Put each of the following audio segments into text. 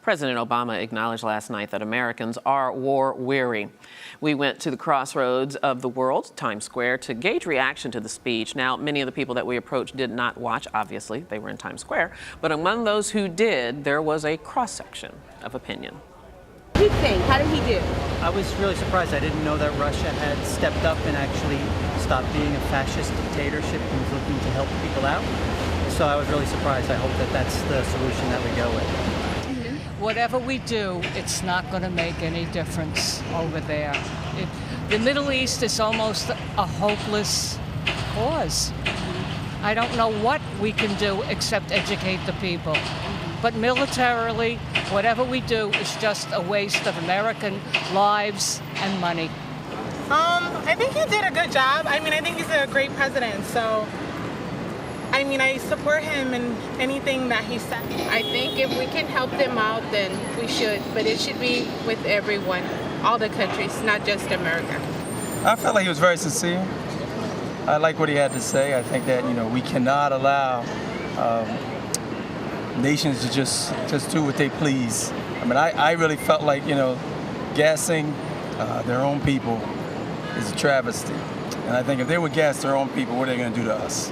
President Obama acknowledged last night that Americans are war-weary. We went to the crossroads of the world, Times Square, to gauge reaction to the speech. Now, many of the people that we approached did not watch, obviously. They were in Times Square. But among those who did, there was a cross-section of opinion. What do you think? How did he do? I was really surprised. I didn't know that Russia had stepped up and actually stopped being a fascist dictatorship and was looking to help people out. So I was really surprised. I hope that that's the solution that we go with. Whatever we do, it's not going to make any difference over there. The Middle East is almost a hopeless cause. I don't know what we can do except educate the people. But militarily, whatever we do is just a waste of American lives and money. I think he did a good job. I think he's a great president, so I support him in anything that he said. I think if we can help them out, then we should, but it should be with everyone, all the countries, not just America. I felt like he was very sincere. I like what he had to say. I think that, we cannot allow nations to just do what they please. I really felt like, gassing their own people is a travesty. And I think if they would gas their own people, what are they going to do to us?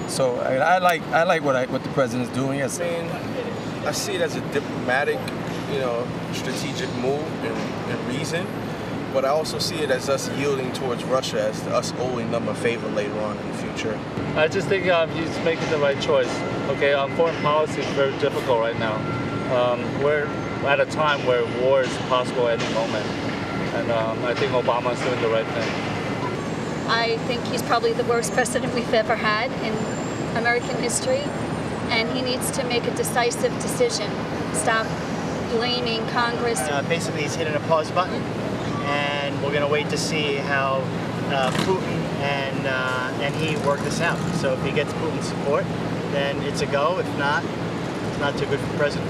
So I like what the president's doing. I see it as a diplomatic, strategic move and reason. But I also see it as us yielding towards Russia, as us owing them a favor later on in the future. I just think he's making the right choice. Okay, foreign policy is very difficult right now. We're at a time where war is possible at any moment. And I think Obama's doing the right thing. I think he's probably the worst president we've ever had in American history, and he needs to make a decisive decision. Stop blaming Congress. Basically, he's hitting a pause button, and we're going to wait to see how Putin and he work this out. So if he gets Putin's support, then it's a go. If not, it's not too good for the president.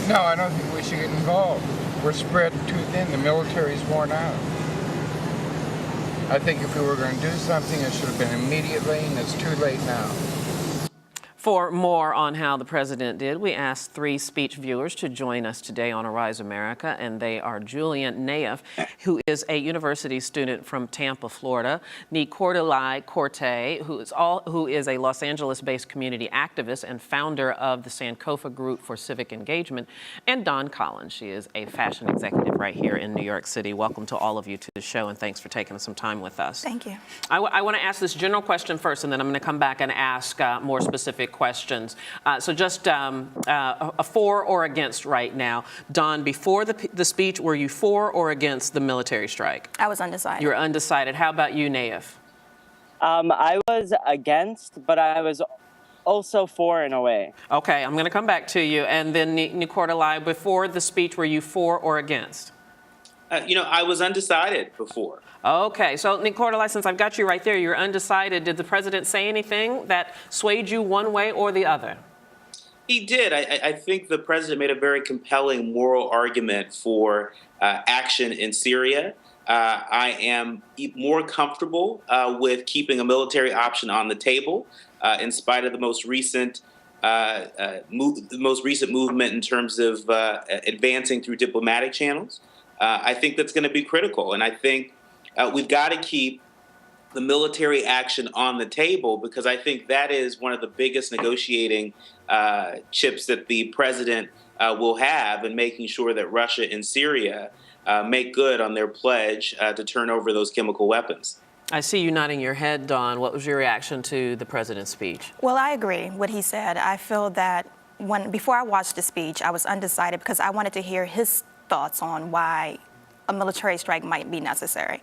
No, I don't think we should get involved. We're spread too thin. The military's worn out. I think if we were going to do something, it should have been immediately, and it's too late now. For more on how the president did, we asked 3 speech viewers to join us today on Arise America, and they are Julian Naif, who is a university student from Tampa, Florida, Nicordelai Corte, who is a Los Angeles-based community activist and founder of the Sankofa Group for Civic Engagement, and Dawn Collins. She is a fashion executive right here in New York City. Welcome to all of you to the show, and thanks for taking some time with us. Thank you. I want to ask this general question first, and then I'm going to come back and ask more specific questions. So just a for or against right now. Dawn, before the speech, were you for or against the military strike? I was undecided. You were undecided. How about you, Naif? I was against, but I was also for in a way. Okay, I'm going to come back to you. And then Nicordelai, before the speech, were you for or against? I was undecided before. Okay, so Nicordelai, since I've got you right there, you're undecided. Did the president say anything that swayed you one way or the other? He did. I think the president made a very compelling moral argument for action in Syria. I am more comfortable with keeping a military option on the table, in spite of the most recent movement in terms of advancing through diplomatic channels. I think that's going to be critical, and I think we've got to keep the military action on the table, because I think that is one of the biggest negotiating chips that the president will have in making sure that Russia and Syria make good on their pledge to turn over those chemical weapons. I see you nodding your head, Dawn. What was your reaction to the president's speech? Well, I agree what he said. I feel that before I watched the speech, I was undecided because I wanted to hear his thoughts on why a military strike might be necessary.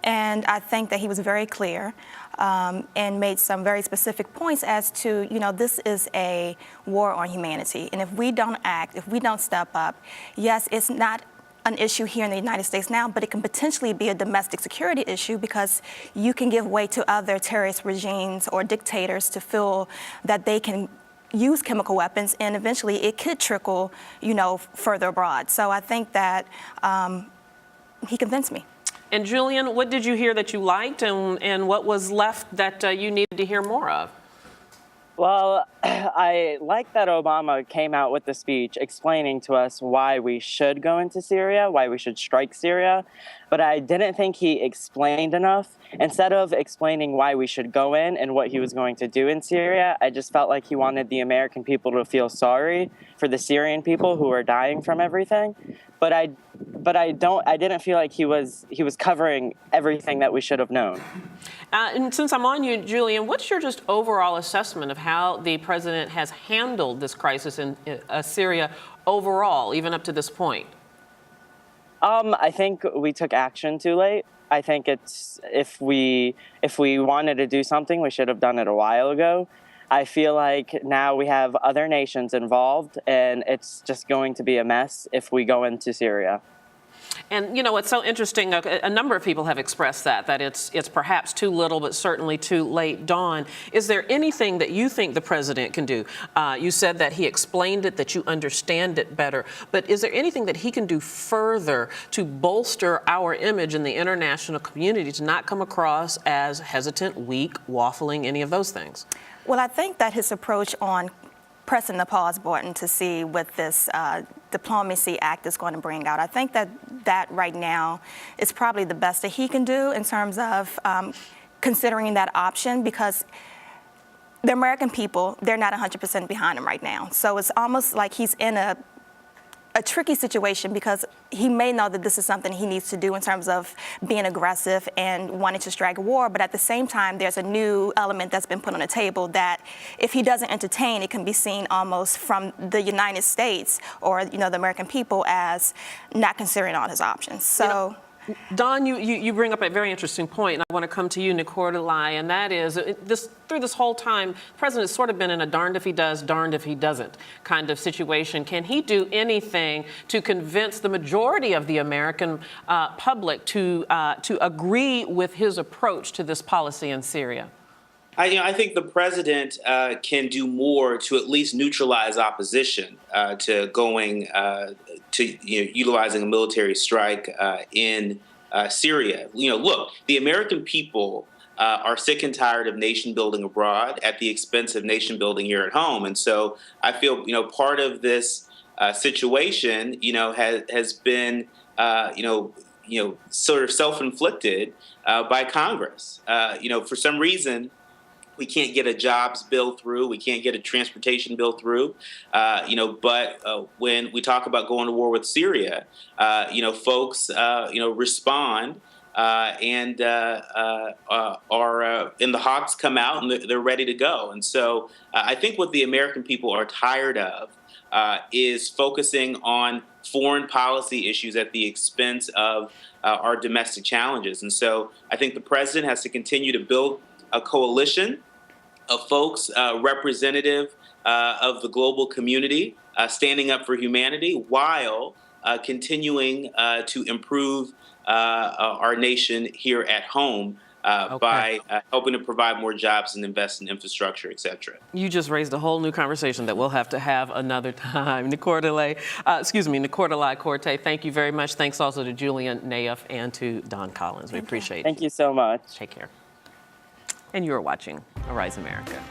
And I think that he was very clear and made some very specific points as to, this is a war on humanity. And if we don't act, if we don't step up, yes, it's not an issue here in the United States now, but it can potentially be a domestic security issue, because you can give way to other terrorist regimes or dictators to feel that they can use chemical weapons, and eventually it could trickle, further abroad. So I think that he convinced me. And Julian, what did you hear that you liked, and what was left that you needed to hear more of? Well, I like that Obama came out with the speech explaining to us why we should go into Syria, why we should strike Syria, but I didn't think he explained enough. Instead of explaining why we should go in and what he was going to do in Syria, I just felt like he wanted the American people to feel sorry for the Syrian people who are dying from everything. But I didn't feel like he was covering everything that we should have known. And since I'm on you, Julian, what's your just overall assessment of how the president has handled this crisis in Syria overall, even up to this point? I think we took action too late. I think it's if we wanted to do something, we should have done it a while ago. I feel like now we have other nations involved, and it's just going to be a mess if we go into Syria. And, you know, it's so interesting. A number of people have expressed that it's perhaps too little, but certainly too late. Dawn, is there anything that you think the president can do? You said that he explained it, that you understand it better. But is there anything that he can do further to bolster our image in the international community to not come across as hesitant, weak, waffling, any of those things? Well, I think that his approach on pressing the pause button to see what this Diplomacy Act is going to bring out, I think that right now is probably the best that he can do in terms of considering that option, because the American people, they're not 100% behind him right now. So it's almost like he's in a tricky situation, because he may know that this is something he needs to do in terms of being aggressive and wanting to strike a war, but at the same time, there's a new element that's been put on the table that if he doesn't entertain, it can be seen almost from the United States or, you know, the American people as not considering all his options. So. Dawn, you bring up a very interesting point, and I want to come to you, Nikordelai, and that is, through this whole time, the president's sort of been in a darned if he does, darned if he doesn't kind of situation. Can he do anything to convince the majority of the American public to agree with his approach to this policy in Syria? I think the president can do more to at least neutralize opposition to going to utilizing a military strike in Syria. Look, the American people are sick and tired of nation building abroad at the expense of nation building here at home, and so I feel part of this situation has been sort of self-inflicted by Congress. For some reason, we can't get a jobs bill through. We can't get a transportation bill through. But when we talk about going to war with Syria, folks, respond and the hawks come out and they're ready to go. And so I think what the American people are tired of is focusing on foreign policy issues at the expense of our domestic challenges. And so I think the president has to continue to build a coalition of folks representative of the global community, standing up for humanity while continuing to improve our nation here at home by helping to provide more jobs and invest in infrastructure, et cetera. You just raised a whole new conversation that we'll have to have another time. Nikordelai Corte, thank you very much. Thanks also to Julian Naif and to Dawn Collins. We appreciate it. Thank you so much. Take care. And you're watching Arise America.